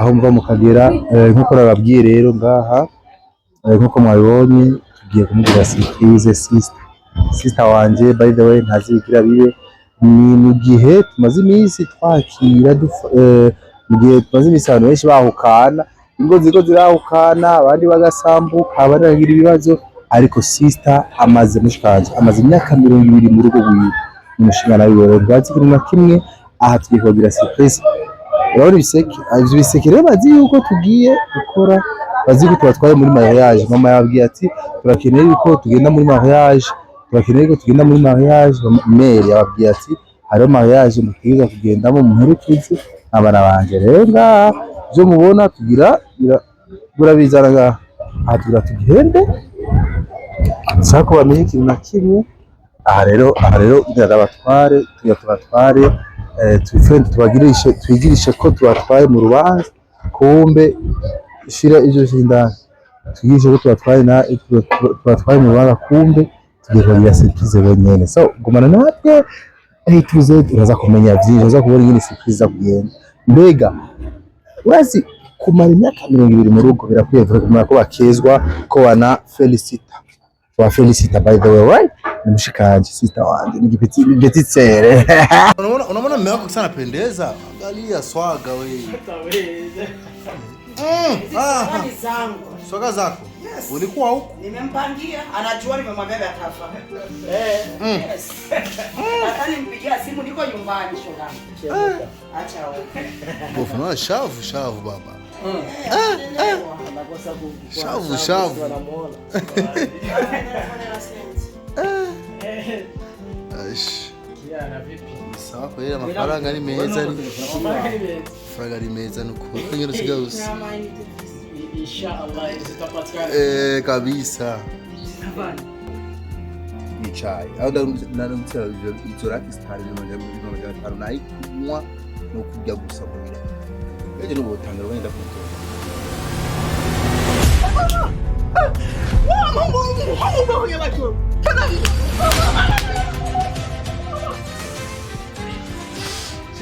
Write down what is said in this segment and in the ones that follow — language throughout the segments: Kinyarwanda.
aho mva mukagera nkuko nababwiye rero ngaha nkuko mwabibonye tugiye kumubwira surprise sister wanje by the way ntazibikira bibe ni mu gihe tumaze iminsi twakira mu gihe tumaze iminsi abantu benshi bahukana ingo ziko zirahukana abandi bagasambuka abaragira ibibazo ariko sister amaze mushikanje amaze imyaka 20 mu rugo rwiwe umushinga nawe rero rwazi kintu na kimwe aha tugiye kugira surprise urabona ibiseke rero bazi yuko tugiye gukora bazi ko tubatwaye muri mariage mama yabwiye ati turakeneye yuko tugenda muri mariage mère yabwiye ati hari mariage mukwiza kugendamo muherekeze abana banje rero byo mubona tugira burabizana aha tugira tugende sako bamenye ikintu na kimwe aha rero ndabatware tubatware twigirishe ko tubatwaye mu rubanza kumbe shira ivyo shindana twigishe ko tubatwaye mu rubanza kumbe tugiye kugira surprise bonyene so gumana natwe tuze uraza kumenya byinshi uraza kubona iyi surprise kugenda mbega urazi kumara imyaka 20 mu rugo birakwiye kumara ko bakezwa ko wana Felicita by the way right nimshikaje sister wangu ni petit sere unaona mume wako sana pendeza angalia swaga wewe swaga zako ulikuwa huko nimempangia anajua nimemwambia atafa yes hata nimpigia simu niko nyumbani shoga acha wewe bofuna shavu baba shavu sawa kwa hiyo mafaranga ni meza nuko ngero sigarusi inshallah zitapatikana kabisa ni chai au ndamutira izo raki star y'amajyambere nayi kunywa no kurya gusa mu bira eje no botanga wenda kuto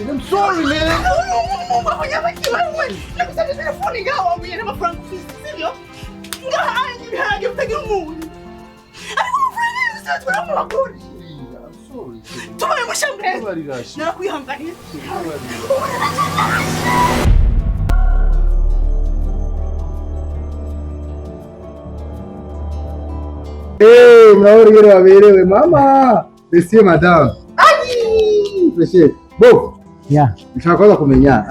I'm sorry, man. Hey, mnaona waberewe mama. Monsieur madame. Ayi! Monsieur. Bon. Yeah. Nshaka kumenya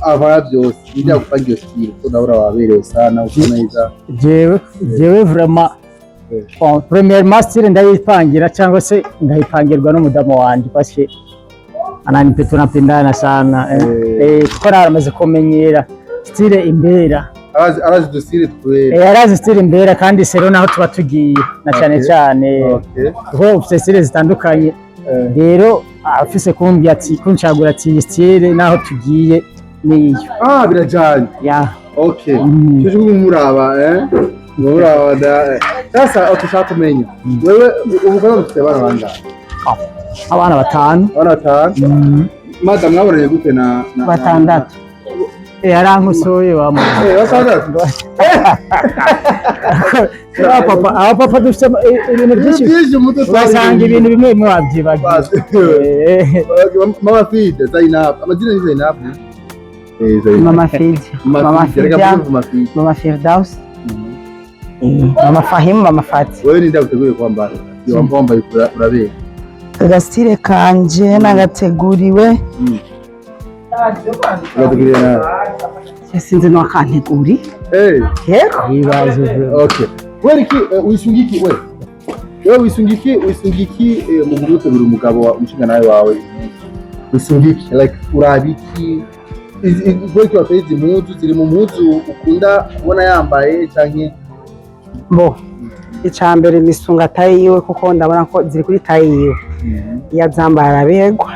avara byose bijya gupangira style ko ndabura waberewe sana ukomeza jewe vraiment premier master ndayipangira cyangwa se ngayipangirwa n'umudamu wanje parce ananipe tunapendana sana kuko naramaze kumenyera style imbera arazi do style twe arazi style imbera kandi sero naho tuba tugiye na cyane ho ufite style zitandukanye rero afise kumbya ati kunchagura ati style naho tugiye niyo birajanye okay tuje kumuraba muraba da sasa utushaka kumenya wewe ubugana mufite abana bangahe abana batanu madam mwabonye gute na batandatu yarankusoye wa batandatu papa dufite ibintu byinshi basanga ibintu bimwe mu wabyibagiye mama Fide Zainab amazina ni Zainab mama Firdaus mama Fahim mama Fati wewe ninde uteguye kwambara wambaye urabera agastire kanje nagateguriwe urateguriye na sinzi no akanteguri yego bibazo okay wewe wisungiki wewe wisungiki mu gutegura umugabo wa umushinga nawe wawe wisungiki like urabiki izwe kwa fezi muzu ziri mu muzu ukunda kubona yambaye canke bo icambere misunga tayiwe kuko ndabona ko ziri kuri tayiwe yazambara arabegwa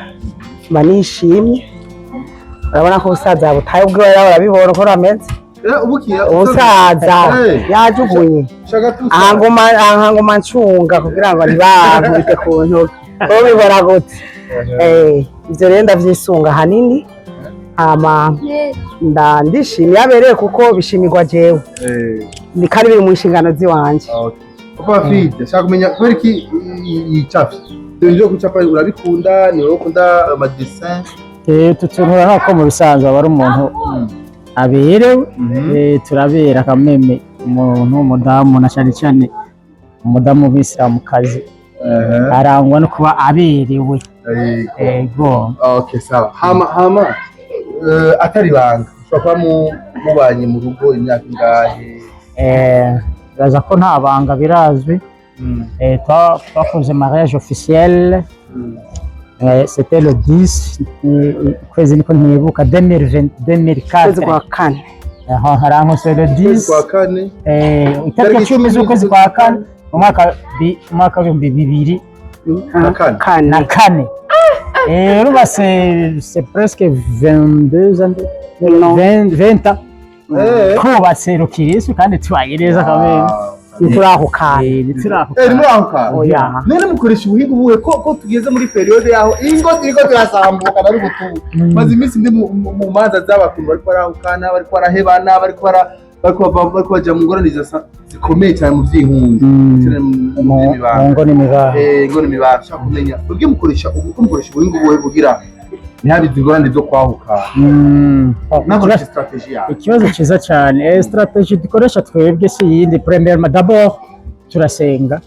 banishimye urabona ko usaza butaye ubwo barabibona ko rameze ubusaza yajugunye ahangoma ncunga kugira ngo ntibankubite ku ntoki ko bibora gute ivyo rero ndavyisunga hanini ama ndishimiye abereye kuko bishimirwa jewe ni kandi biri mu nshingano ziwanje. Papa Fide shaka kumenya kubera iki yicafi ibyo gucapa urabikunda ni wowe ukunda ama dessin tutunura nako mu bisanzwe aba ari umuntu aberewe turabera kameme umuntu w'umudamu na cyane umudamu w'Isilamukazi arangwa no kuba aberewe. Ego okay sawa hama atari banga ushobora mubanye mu rugo imyaka ingahe? Baza ko nta banga birazwi. Twakoze mariage officiel c'était le 10 kwezi niko ntibuka 2024 kwezi kwa kane. Harango c'est le 10 kwa kane itariki 10 z'ukwezi kwa kane mu mwaka wa 2024. Ruba c'est presque 22 ans 20 ans kubatse rukirisu kandi tubayereza kamwe niturahuka none mukoresha ubuhinga buhe ko tugeze muri periode yaho ingo turasambuka nari gutubu maze iminsi ndi mu manza z'abakuntu bari barahukana bari barahebana bari baja mu ngorane zikomeye cyane mu by'inkunzi ngo ni miba shaka kumenya ubwe mukoresha ubuhinga buhe kugira ntihabize ingorane zo kwahuka nakoresha strategie yawe. Ikibazo cyiza cyane strategie dukoresha twebwe si yindi premièrement d'abord turasenga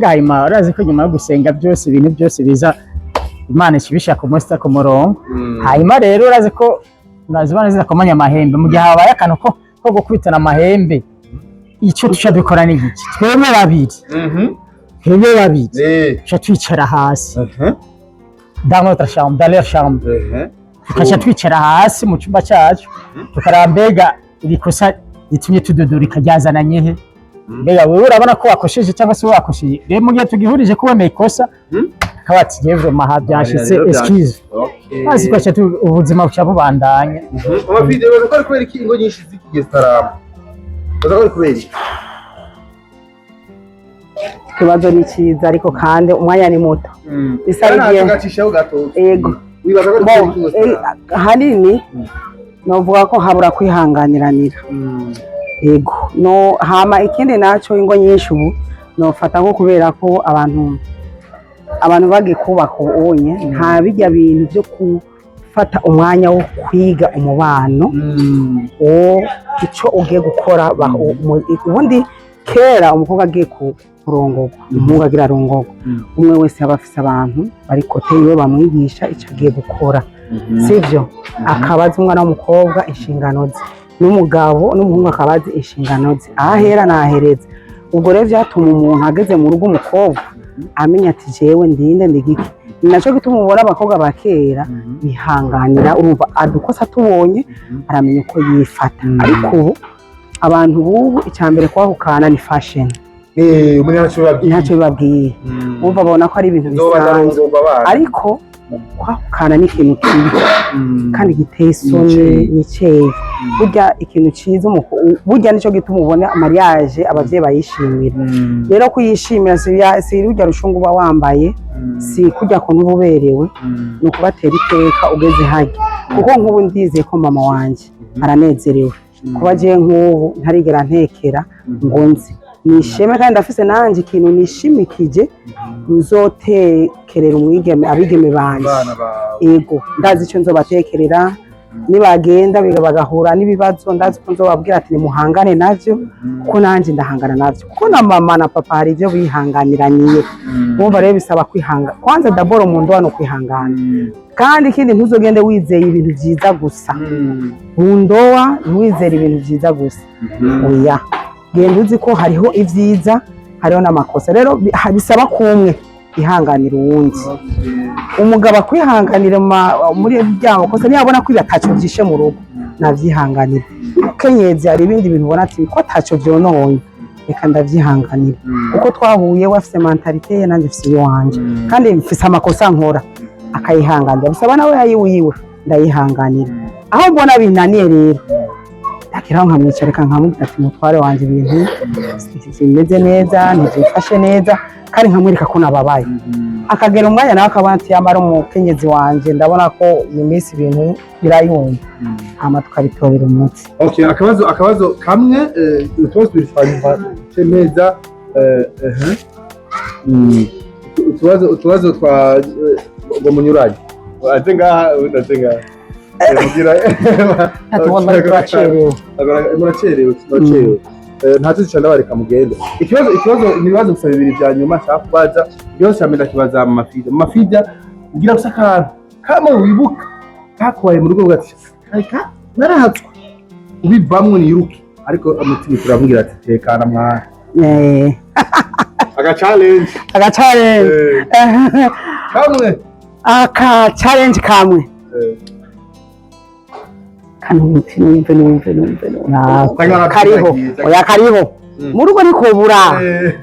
hanyuma urazi ko nyuma yo gusenga byose ibintu byose biza Imana ikibishaka umusita ku murongo. Hanyuma rero urazi ko nazibana zizakomanya amahembe mu gihe habaye akantu ko gukubitana amahembe icyo tuca dukora ni iki twebwe babiri tuca twicara hasi dans notre chambre, dans leur chambre. Tukaca twicara hasi mu cyumba cyacu tukaraba mbega irikosa ritumye tudodorika ryazananye he, mbega wewe urabona ko wakosheje cyangwa se wakosheje. Rero mu gihe tugihurije ko wemeye ikosa akaba ati yewe maha byashitse excuse hasi kwacha ubuzima buca bubandanya. Ama video bakora kubera iki ingo nyinshi zikigeze tarama bazakora kubera ikibazo ni cyiza ariko kandi umwanya ni muto bisariye gacishaho gato. Yego wibaza ko hanini novuga ko habura kwihanganiranira. Yego no hama ikindi naco ingo nyinshi ubu nofata nko kubera ko abantu bagiye kubaka ubonye nta bijya bintu byo gufata umwanya wo kwiga umubano icyo ugiye gukora. Ubundi kera umukobwa agiye kurongorwa umuhungu agira arongorwa umwe wese aba afise abantu bari kote yiwe bamwigisha icyo agiye gukora sivyo, akabaza umwana w'umukobwa inshingano ze n'umugabo n'umuhungu akabaza inshingano ze ahera nahereza. Ubwo rero byatuma umuntu ageze mu rugo umukobwa amenya ati jewe ndinde ndigiki. Ninaco gituma ubona abakobwa bakera bihanganira, urumva adukosa tubonye aramenya uko yifata. Ariko ubu abantu bubu icyambere kwahukana ni fashion. Ntacyo bibabwiye umva babona ko ari ibintu bisanzwe, ariko kwahukana ni ikintu kibi kandi giteye isoni n'icyeyi. Burya ikintu cyiza burya nicyo gituma ubona mariage abavyeyi bayishimira. Rero kuyishimira si urujya rushungu uba wambaye, si kujya ko ntuberewe, ni ukubatera iteka ugeze hajya. Kuko nk'ubu ndizeye ko mama wanje aranezerewe kuba agiye nk'ubu ntarigera ntekera ngo nzi nishime, kandi ndafise nanje ikintu nishimikije nzotekerera umwigeme abigeme banje. Ego ndazi icyo nzobatekerera nibagenda bagahura n'ibibazo, ndazi ko nzobabwira ati nimuhangane navyo kuko nanje ndahangana navyo, kuko na mama na papa hari ibyo bihanganiraniye. Umva rero bisaba kwihangana kwanza, d'abord umuntu wano kwihangana, kandi ikindi ntuzogende wizeye ibintu byiza gusa. Mu ndoa ntiwizere ibintu byiza gusa, oya genda uzi ko hariho ibyiza hariho n'amakosa. Rero bisaba kumwe ihanganira uwundi. Umugabo akwihanganira muri bya makosa niyabona ko ibatacho byishe mu rugo navyihanganira. Kenyezi hari ibindi bintu ubona ati ko tacho byononye reka ndavyihanganira, kuko twahuye wafise mentalite ye nanje fise wanje, kandi mfise amakosa nkora akayihanganira. Bisaba nawe yayiwiwe ndayihanganira. Aho mbona binaniye rero akiraho nkamwicarika nkamubwira ati mutware wanje ibintu bimeze neza ntibyifashe neza kandi nkamwereka ko nababaye akagera umwanya nawe akabona ati yamara umukenyezi wanje ndabona ko iyi minsi ibintu birayumva hama tukabitorera umuti. Okay, akabazo kamwe utubazo tubifanya neza utubazo twa ngo munyuranye ate ngaha muracerewe ntacyo dushanda bareka mugende. Ikibazo nibazo gusa bibiri bya nyuma nshaka kubaza byose amenda kibaza mu mafida ugira gusa akantu kamwe wibuka kakubaye mu rugo bwati ariko narahatswe ubivamwe niruke ariko umutima turavugira ati tekana mwana aga challenge kamwe kariho mu rugo niko bura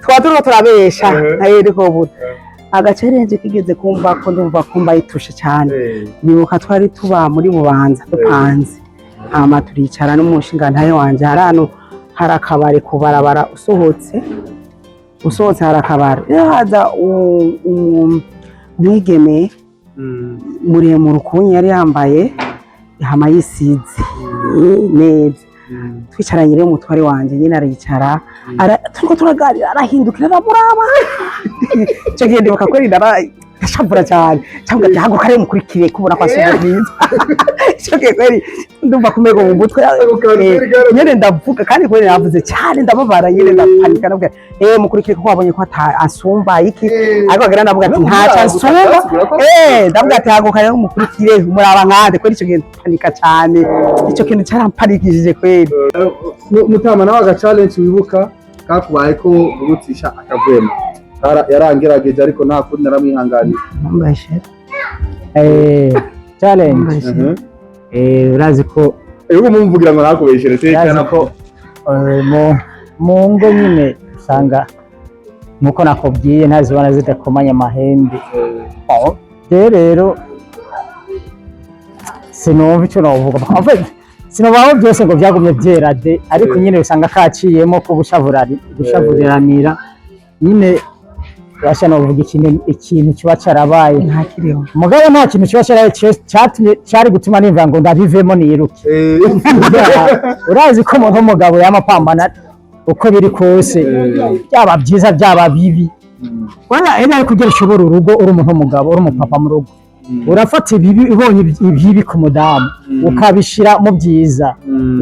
twa turabesha niko bura agacerenje kigeze kumva ko ndumva kumva yitushe cyane nibuka twari tuba muri Bubanza dupanze hama turicara n'umushinga ntaye wanje harano harakabare kubarabara usohotse harakabara haza umwigeme muremure ukunye yari yambaye hama yisize neza twicaranye rero umutware wanje nyine aricara turiko turaganira arahindukira aramuraba cyo gihe ndibuka ko ndashavura cyane cyangwa ndahaguruka rero mukurikire kubona kwa sura nziza cyo gihe kweri ndumva kumego mu mutwe nyene ndavuga kandi kweri navuze cyane ndababara nyene ndapanika nabwo mukurikire ko wabonye ko asumba iki ariko agera navuga ati ntaca asumba ndavuga ati haguruka rero mukurikire muraba nkande kweri cyo gihe panika cyane icyo kintu cyarampanikishije kweri. Mutama nawe aga challenge wibuka kakubaye ko urutisha akavema yarangerageje ariko nta kundi naramwihanganira challenge urazi ko ubu mumvugira ngo nakubeshere tekana ko mu ngo nyine usanga nuko nakubwiye ntazibona zidakomanya amahembe rero sinumva icyo navuga sinobaho byose ngo byagumye byera de ariko nyine usanga kaciyemo ko gushavuriranira nyine basha navuga ikintu kiba cyarabaye ntakiriho mugabo nta kintu kiba cyatumye cyari gutuma nimva ngo ndabivemo niruke urazi ko umuntu w'umugabo yamapambana uko biri kose byaba byiza byaba bibi wala ari kugira ushobora urugo uri umuntu w'umugabo uri umupapa mu rugo urafata ibibi ubonye ibibi ku mudamu ukabishira mu byiza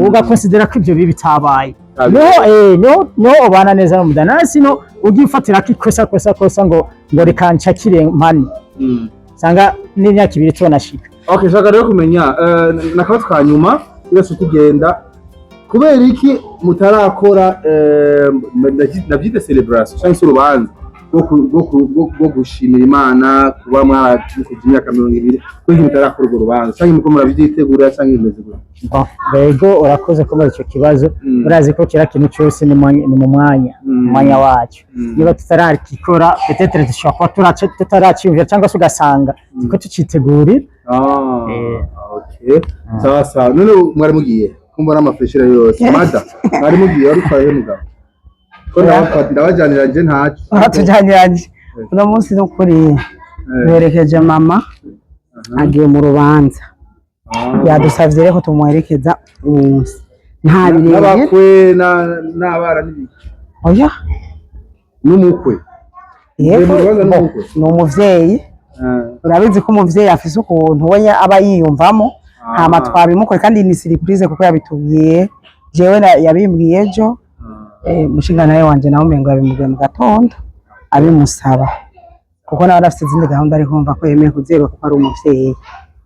ugakonsidera ko ibyo bibi tabaye no ubana neza n'umudana sino ugifatira ko kosa ngo rikanshakire mpani sanga n'imyaka ibiri tubonashika. Okay, shaka rero kumenya nakabazo ka nyuma yose tugenda kubera iki mutarakora navyite celebration cyangwa urubanza bwo gushimira Imana kuba mwarakuze imyaka 20 ko mutarakora urwo rubanza cyangwa muko murabyitegura cyangwa imeze gute? Bego urakoze kuba icyo kibazo urazi ko kira kintu cyose ni mu mwanya wacu niba tutarakikora peut-être dushobora kuba tutaracyumvira cyangwa se ugasanga ko tucitegurira. Okay, sawa none mwari mugiye kumbona amafreshera yose mada mwari mugiye ari kwaye mugabo ko ndabajanira nje ntacyo tujyaniranye uno munsi no kuri berekeje mama agiye mu rubanza yadusavye reko tumuherekeza umunsi nta birenge n'abakwe n'abara n'ibiki oya n'umukwe yego ni umuvyeyi urabizi ko umuvyeyi afise ukuntu we aba yiyumvamo hama twabimukore kandi ni surprise kuko yabitubwiye jewe yabimbwiye ejo mushinga nawe wanje nawe umengo yabimubwiye mu gatondo abimusaba kuko nawe arafite izindi gahunda ari kumva ko yemeye kuzerwa kuko ari umuvyeyi.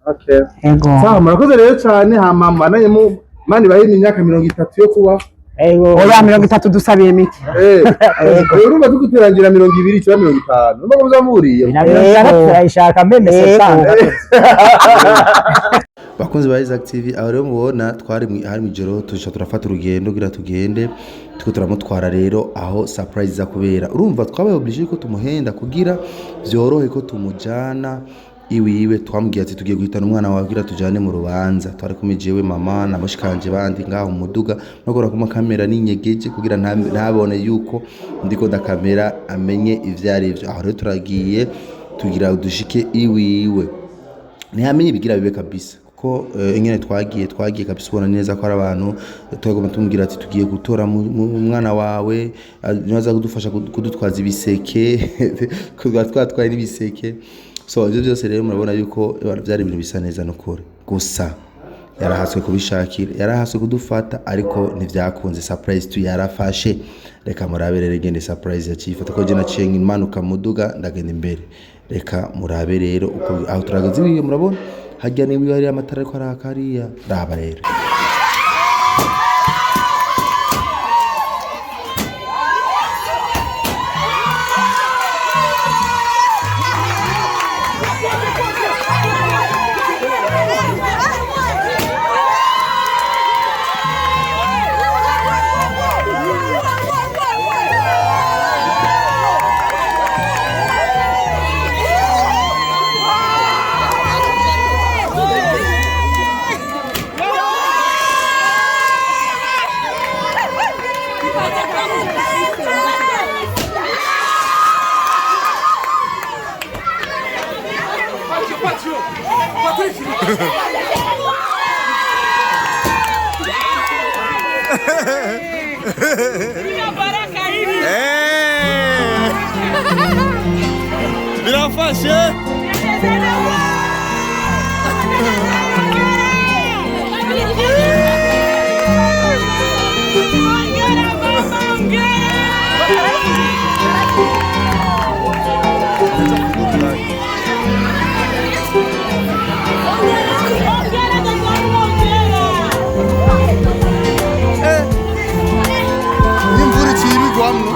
Okay, yego sawa murakoze rero cyane hama mbananye mu mani bahini imyaka 30 yo kuba oya 30 dusabiye miki urumva tukuterangira 20 cyangwa 50 urumva ko muzamuriye turayishaka mbene sesanga. Bakunzi ba Isaac TV aho rero mubona twari hari mu joro turafata urugendo kugira tugende tuko turamutwara rero aho surprise za kubera urumva twabaye obligé ko tumuhenda kugira byorohe ko tumujana iwiwe twamubwiye ati tugiye guhitana umwana wawe kugira tujane mu rubanza twari kumwe jewe mama na mushikanje bandi ngaho mu muduga no gukora ku makamera n'inyegeje kugira ntabone yuko ndiko ndakamera amenye ivyari ivyo aho rero turagiye tugira udushike iwiwe ntihamenye ibigira bibe kabisa ko ingene twagiye kabisa ubona neza ko ari abantu twagomba tumubwira ati tugiye gutora umwana wawe nibaza kudufasha kudutwaza ibiseke twatwaye n'ibiseke so ivyo byose rero murabona yuko byari ibintu bisa neza n'ukuri gusa yarahaswe kubishakira yarahaswe kudufata ariko ntivyakunze surprise tu yarafashe reka murabe rero igende surprise yakifata ko je naciye imanuka muduga ndagenda imbere reka murabe rero uko aho turagaze ibiye murabona hajya niwe hari amatara ariko arakariya raba rero Vira faixa! imvura ikiye ibigwamwo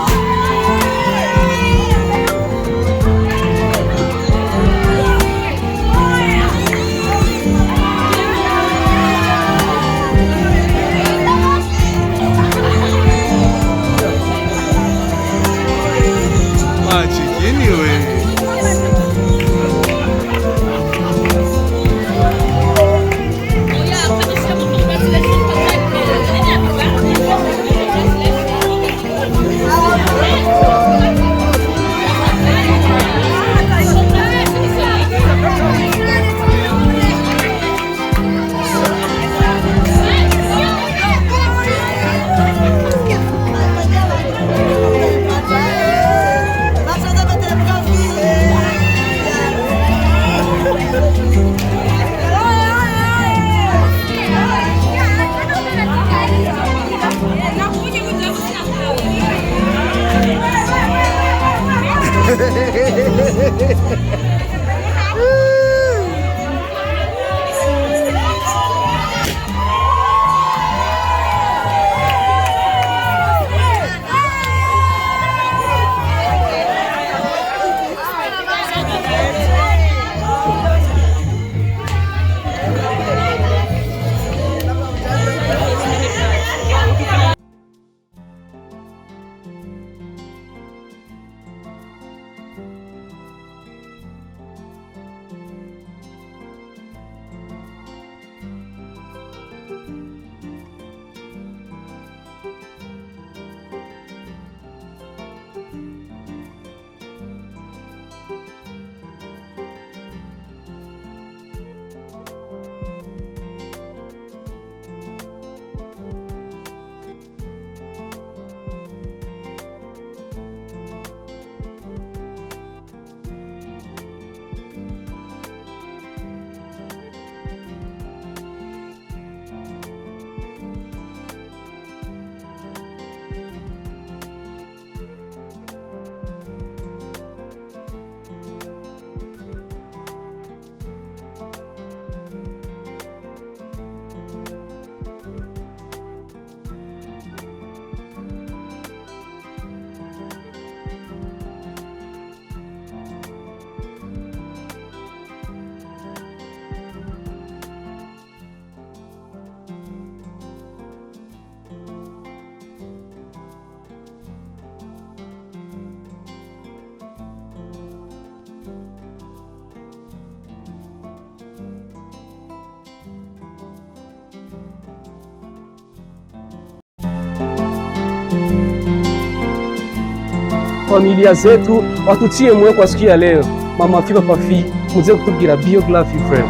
familia zetu watutie moyo kwa siku ya leo. Mama Fi, Papa Fi, muze kutubwira biography friend,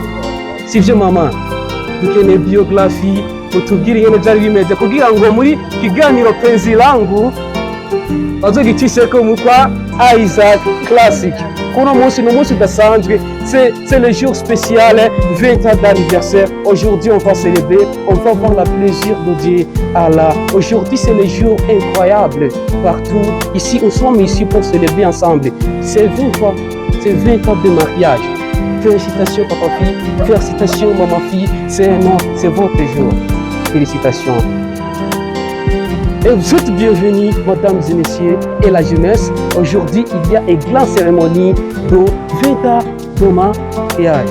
sivyo mama? Dukeneye biography, mutubwire ingene byari bimeze kugira ngo muri kiganiro penzi langu bazogicisheko mukwa Isaac Classic. Kuno munsi no munsi udasanzwe, c'est le jour spécial 20 ans d'anniversaire. Aujourd'hui on va célébrer, on va avoir le plaisir de dire Allah. Aujourd'hui c'est le jour incroyable partout. Ici nous sommes ici pour célébrer ensemble. C'est 20 ans, c'est 20 ans de mariage. Félicitations Papa Fi, félicitations Maman Fi, c'est votre jour. Félicitations. Et vous êtes bienvenus, mesdames et messieurs, et la jeunesse. Aujourd'hui, il y a une grande cérémonie de 20 ans de mariage.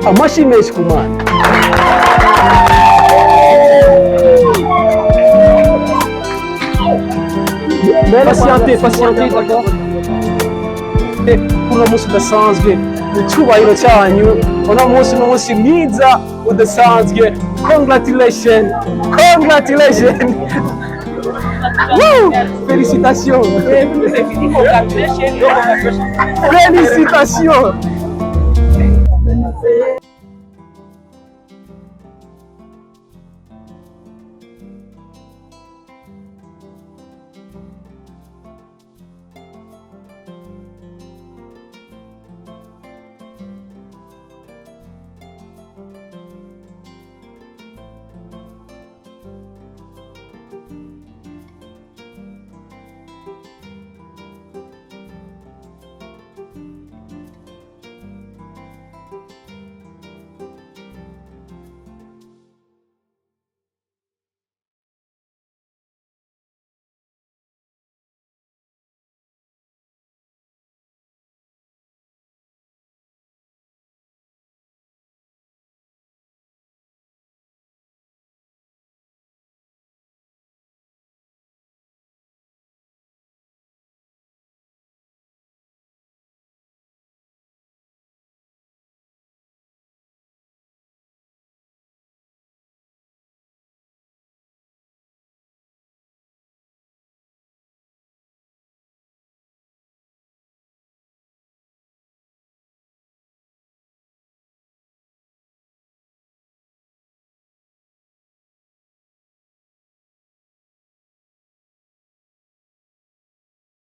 Amashimesh Kuman. Patientez, d'accord? Uno munsi udasanzwe mu cyubahiro cyanyu, uno munsi mwiza udasanzwe. Congratulations. Woo! Félicitations. Félicitations.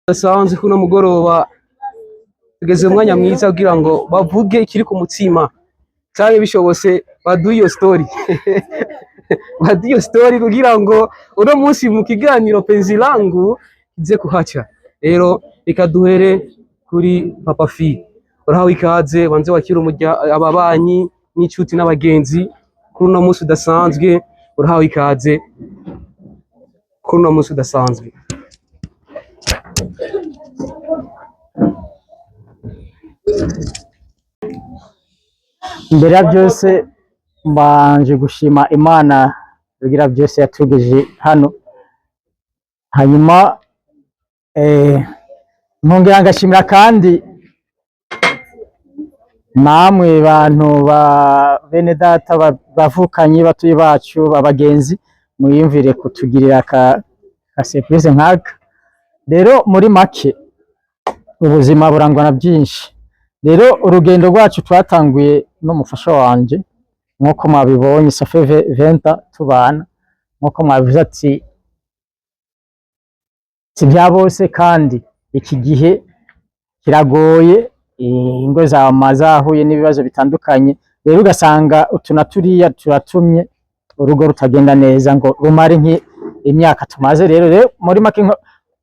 Dasanzwe kuno mugoroba tugeze umwanya mwiza kugira ngo bavuge ikiri ku mutima, cyane bishobose baduye iyo story baduye iyo story kugira ngo uno munsi mu kiganiro penzi langu kize kuhaca. Rero reka duhere kuri Papa Fi, urahawe ikaze, banze wakira ababanyi n'inshuti n'abagenzi kuri uno munsi udasanzwe. Urahawe ikaze kuri uno munsi udasanzwe. Mbere ya byose mbanje gushima Imana rugira byose yatugeje hano, hanyuma nkongera ngashimira kandi namwe bantu ba bene data bavukanye batuye bacu abagenzi muyimvire kutugirira ka surprise nkaka. Rero muri make ubuzima burangwa na byinshi. Rero urugendo rwacu twatanguye n'umufasha wanje nkuko mwabibonye safe 20 tubana, nkuko mwabivuze ati sibya bose kandi iki gihe kiragoye, ingo zahuye n'ibibazo bitandukanye. Rero ugasanga utunaturiya turatumye urugo rutagenda neza ngo rumare imyaka tumaze. Rero muri make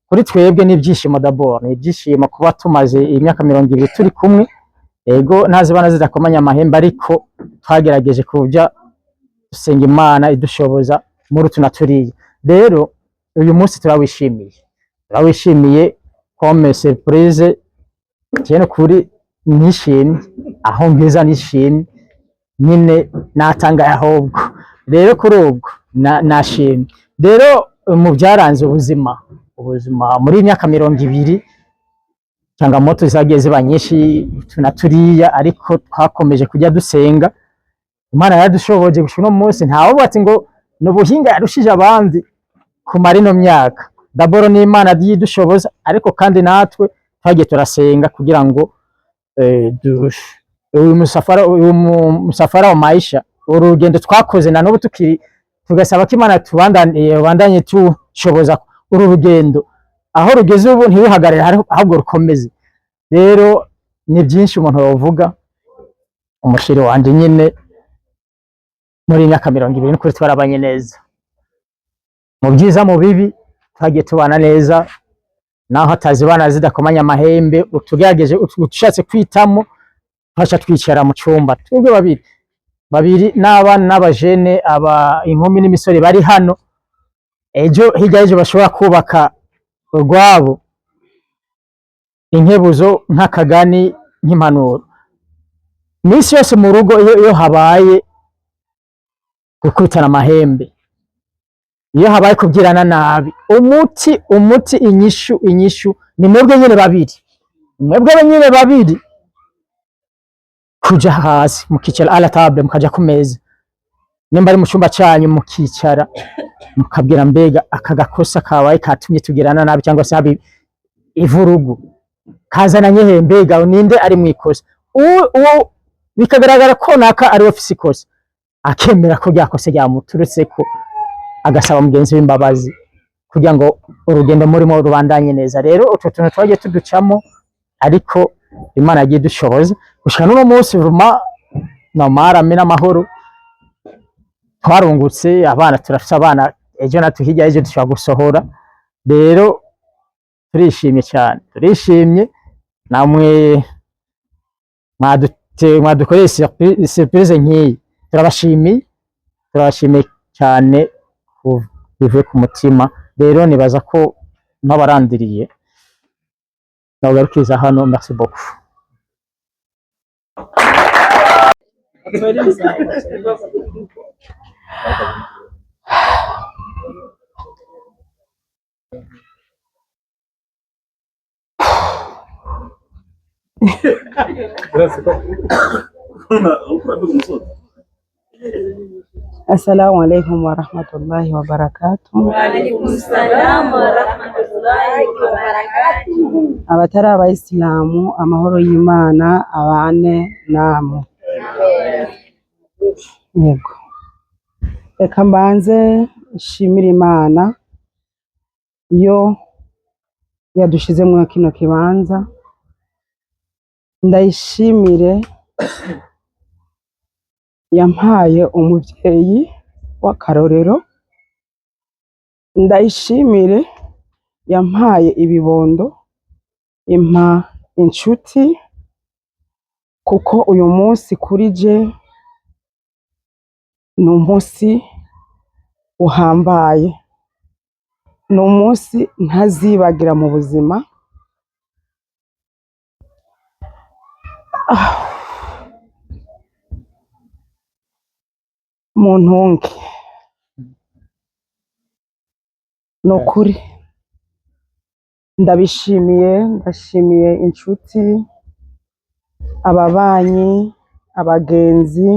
kuri twebwe n'ibyishimo d'abord, n'ibyishimo kuba tumaze imyaka 20 turi kumwe. Ego ntazibana zidakomanya amahembe, ariko twagerageje kujya dusenga Imana idushoboza muri tunaturiye. Rero uyu munsi turawishimiye comme surprise, cyane kuri nishimye, aho ngeza nishimye nyine natanga ahubwo. Rero kuri ubwo nashimye. Rero mu byaranze ubuzima muri imyaka 20 changamoto zagiye ziba nyinshi tunaturiya, ariko twakomeje kujya dusenga. Imana yadushoboje gushika no munsi ntawo bati ngo no buhinga yarushije abandi kumara ino myaka. daboro n'Imana yidushoboza, ariko kandi natwe twagiye turasenga kugira ngo uyu musafara wa maisha, urugendo twakoze na n'ubu tukiri, tugasaba ko Imana tubandanye tushoboza uru rugendo aho rugeze ubu ntiruhagarare, ahubwo rukomeze. Rero ni byinshi umuntu yovuga. Umushiri wanje nyine muri imyaka 20 n'ukuri twarabanye neza, mu byiza mu bibi twagiye tubana neza, naho atazibana zidakomanya amahembe, utugerageje utushatse kwitamo twasha twicara mu cyumba twebwe babiri n'abana n'abajene, inkumi n'imisore bari hano, ejo hirya y'ejo bashobora kubaka urwabo, inkebuzo nk'akagani nk'impanuro. Misi yose mu rugo iyo habaye gukubitana amahembe, iyo habaye kubwirana nabi, umuti inyishu ni mwebwe nyine babiri kuja hasi mukicara ala table, mukaja ku meza, nimba ari mu cyumba cyanyu mukicara mukabwira mbega aka gakosa kabaye katumye tugirana nabi, cyangwa se habi ivurugu kazananye he, mbega ninde ari mu ikosa, uwo bikagaragara ko naka ari ofisi ikosa, akemera ko ryakose ryamuturutse ko, agasaba mugenzi w'imbabazi kugira ngo urugendo murimo rubandanye neza. Rero utwo tuntu twagiye tuducamo, ariko Imana yagiye dushoboza gushika n'uno munsi ruma namarame n'amahoro, twarungutse abana, turafite abana ejo natuhijya ejo dushobora gusohora. Rero turishimye cyane, turishimye namwe mwadukoreye surprise nk'iyi, turabashimiye cyane bivuye ku mutima. Rero nibaza ko n'abarandiriye nagarukiza hano. Merci beaucoup. Assalamu alaikum warahmatullahi wabarakatuh. Wa alaikum salam warahmatullahi wabarakatuh. Abatari abayisilamu, amahoro y'Imana abane namwe. Yego, reka mbanze nshimire Imana yo yadushize mu kino kibanza, ndayishimire yampaye umuvyeyi w'akarorero, ndayishimire yampaye ibibondo, impa inshuti, kuko uyu munsi kuri je ni umunsi uhambaye, ni umunsi ntazibagira mu buzima. Muntunge nukuri ndashimiye inshuti, ababanyi, abagenzi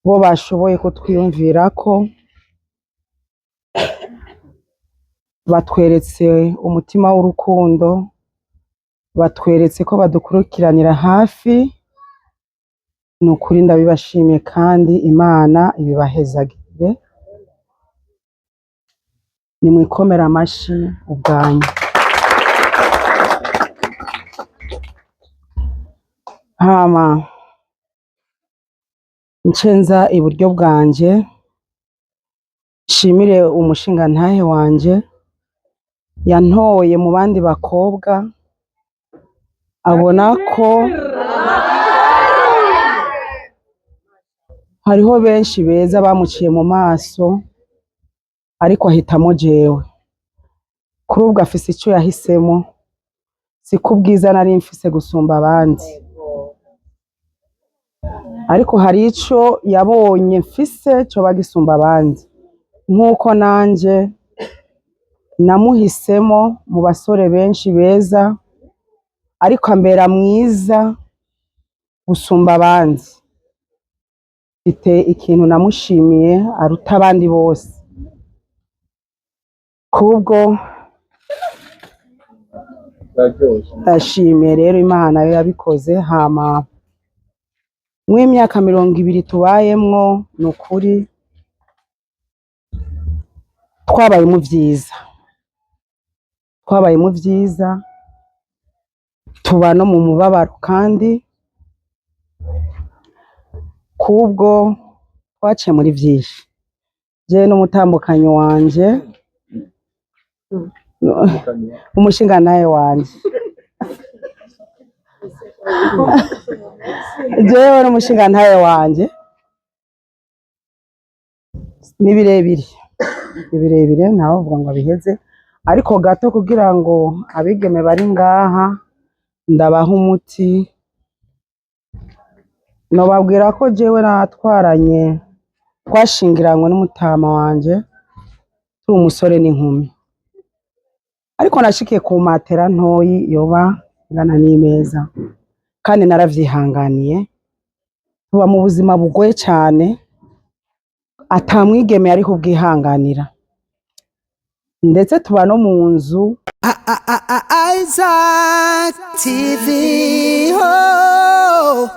bo bashoboye kutwiyumvira ko, batweretse umutima w'urukundo, batweretse ko badukurikiranira hafi. Nukuri ndabibashimiye kandi Imana ibibahezagire, nimwikomera amashi ubwanyu. Hama ncenza iburyo bwanje, nshimire umushingantahe wanje yantoye mu bandi bakobwa, abona ko hariho benshi beza bamuciye mu maso, ariko ahitamo jewe. Kuri ubwo afise icyo yahisemo, si ko ubwiza nari mfise gusumba abandi, ariko hari ico yabonye mfise cyo bagisumba abandi, nk'uko nanje namuhisemo mu basore benshi beza, ariko ambera mwiza gusumba abandi. Mfite ikintu namushimiye aruta abandi bose, kubwo ndashimiye rero Imana yo yabikoze hama mw'imyaka 20 tubayemwo ni ukuri twabaye mu vyiza tuba no mu mubabaro kandi kubwo twaciye muri vyinshi jewe n'umutambukanyi wanje umushingantahe wanje jewe n'umushingantahe wanje ni birebire ntawe uvuga ngo biheze ariko gato kugira ngo abigeme bari ngaha ndabaha umuti nobabwira ko jewe natwaranye twashingiranywe n'umutama wanje turi umusore n'inkumi ariko nashikiye ku matera ntoyi yoba ingana n'imeza kandi naravyihanganiye tuba mu buzima bugoye cyane atamwigeme ariko ubwihanganira ndetse tuba no mu nzu Isaac TV. Oh.